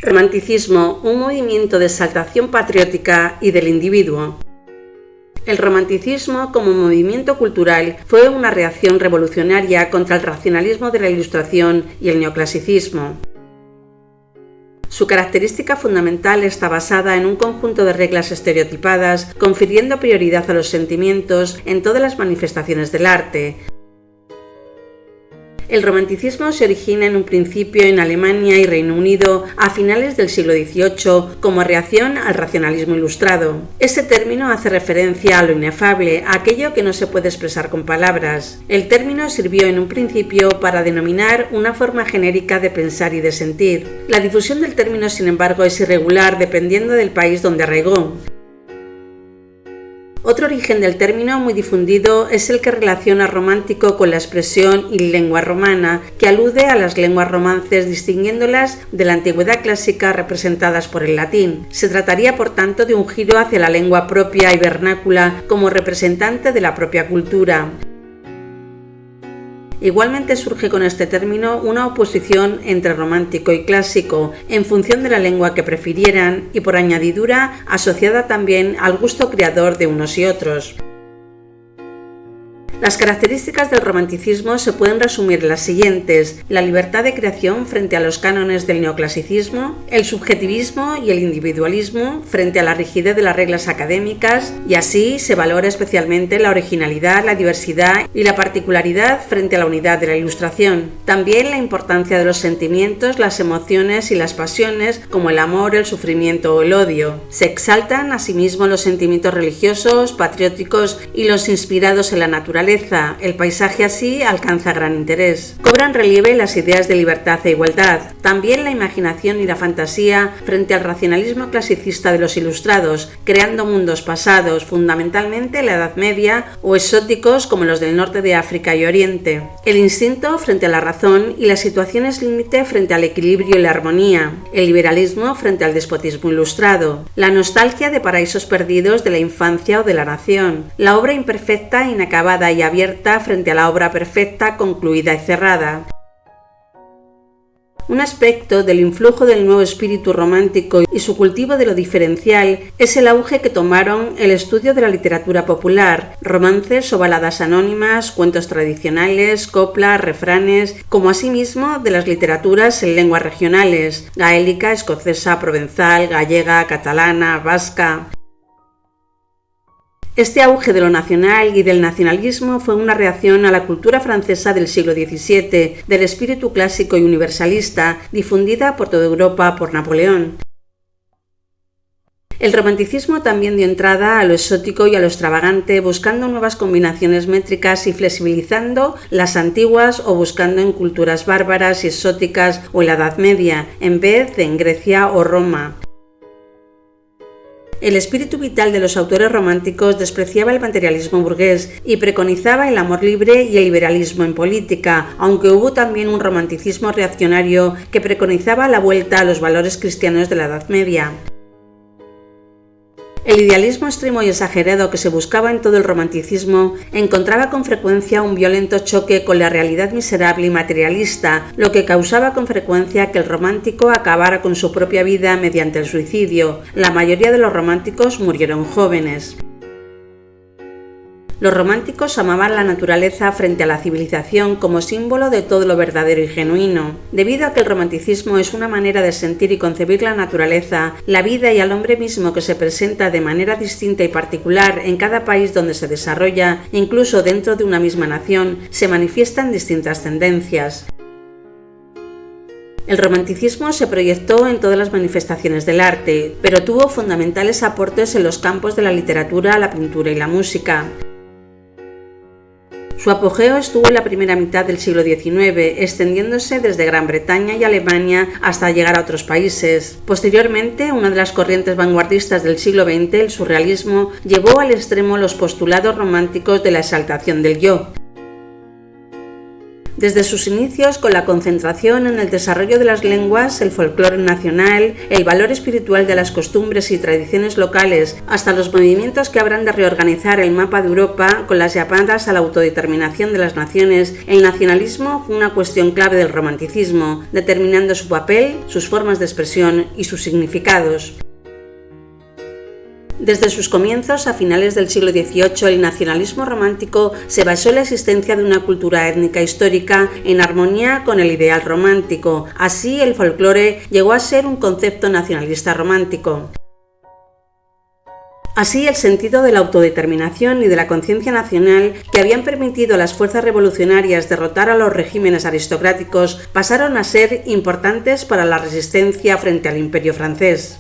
Romanticismo, un movimiento de exaltación patriótica y del individuo. El romanticismo como movimiento cultural fue una reacción revolucionaria contra el racionalismo de la Ilustración y el neoclasicismo. Su característica fundamental está basada en un conjunto de reglas estereotipadas, confiriendo prioridad a los sentimientos en todas las manifestaciones del arte. El romanticismo se origina en un principio en Alemania y Reino Unido a finales del siglo XVIII como reacción al racionalismo ilustrado. Este término hace referencia a lo inefable, a aquello que no se puede expresar con palabras. El término sirvió en un principio para denominar una forma genérica de pensar y de sentir. La difusión del término, sin embargo, es irregular dependiendo del país donde arraigó. Otro origen del término muy difundido es el que relaciona romántico con la expresión y lengua romana, que alude a las lenguas romances distinguiéndolas de la antigüedad clásica representadas por el latín. Se trataría por tanto de un giro hacia la lengua propia y vernácula como representante de la propia cultura. Igualmente surge con este término una oposición entre romántico y clásico, en función de la lengua que prefirieran y por añadidura asociada también al gusto creador de unos y otros. Las características del romanticismo se pueden resumir en las siguientes: la libertad de creación frente a los cánones del neoclasicismo, el subjetivismo y el individualismo frente a la rigidez de las reglas académicas, y así se valora especialmente la originalidad, la diversidad y la particularidad frente a la unidad de la Ilustración. También la importancia de los sentimientos, las emociones y las pasiones, como el amor, el sufrimiento o el odio. Se exaltan asimismo los sentimientos religiosos, patrióticos y los inspirados en la naturaleza. El paisaje así alcanza gran interés. Cobran relieve las ideas de libertad e igualdad, también la imaginación y la fantasía frente al racionalismo clasicista de los ilustrados, creando mundos pasados, fundamentalmente en la Edad Media, o exóticos como los del norte de África y Oriente. El instinto frente a la razón y las situaciones límite frente al equilibrio y la armonía. El liberalismo frente al despotismo ilustrado. La nostalgia de paraísos perdidos de la infancia o de la nación. La obra imperfecta, inacabada y abierta frente a la obra perfecta, concluida y cerrada. Un aspecto del influjo del nuevo espíritu romántico y su cultivo de lo diferencial es el auge que tomaron el estudio de la literatura popular, romances o baladas anónimas, cuentos tradicionales, coplas, refranes, como asimismo de las literaturas en lenguas regionales, gaélica, escocesa, provenzal, gallega, catalana, vasca. Este auge de lo nacional y del nacionalismo fue una reacción a la cultura francesa del siglo XVII, del espíritu clásico y universalista, difundida por toda Europa por Napoleón. El romanticismo también dio entrada a lo exótico y a lo extravagante, buscando nuevas combinaciones métricas y flexibilizando las antiguas o buscando en culturas bárbaras y exóticas o en la Edad Media, en vez de en Grecia o Roma. El espíritu vital de los autores románticos despreciaba el materialismo burgués y preconizaba el amor libre y el liberalismo en política, aunque hubo también un romanticismo reaccionario que preconizaba la vuelta a los valores cristianos de la Edad Media. El idealismo extremo y exagerado que se buscaba en todo el romanticismo encontraba con frecuencia un violento choque con la realidad miserable y materialista, lo que causaba con frecuencia que el romántico acabara con su propia vida mediante el suicidio. La mayoría de los románticos murieron jóvenes. Los románticos amaban la naturaleza frente a la civilización como símbolo de todo lo verdadero y genuino. Debido a que el romanticismo es una manera de sentir y concebir la naturaleza, la vida y al hombre mismo que se presenta de manera distinta y particular en cada país donde se desarrolla, incluso dentro de una misma nación, se manifiestan distintas tendencias. El romanticismo se proyectó en todas las manifestaciones del arte, pero tuvo fundamentales aportes en los campos de la literatura, la pintura y la música. Su apogeo estuvo en la primera mitad del siglo XIX, extendiéndose desde Gran Bretaña y Alemania hasta llegar a otros países. Posteriormente, una de las corrientes vanguardistas del siglo XX, el surrealismo, llevó al extremo los postulados románticos de la exaltación del yo. Desde sus inicios, con la concentración en el desarrollo de las lenguas, el folclore nacional, el valor espiritual de las costumbres y tradiciones locales, hasta los movimientos que habrán de reorganizar el mapa de Europa con las llamadas a la autodeterminación de las naciones, el nacionalismo fue una cuestión clave del romanticismo, determinando su papel, sus formas de expresión y sus significados. Desde sus comienzos, a finales del siglo XVIII, el nacionalismo romántico se basó en la existencia de una cultura étnica histórica en armonía con el ideal romántico. Así, el folclore llegó a ser un concepto nacionalista romántico. Así, el sentido de la autodeterminación y de la conciencia nacional que habían permitido a las fuerzas revolucionarias derrotar a los regímenes aristocráticos pasaron a ser importantes para la resistencia frente al Imperio francés.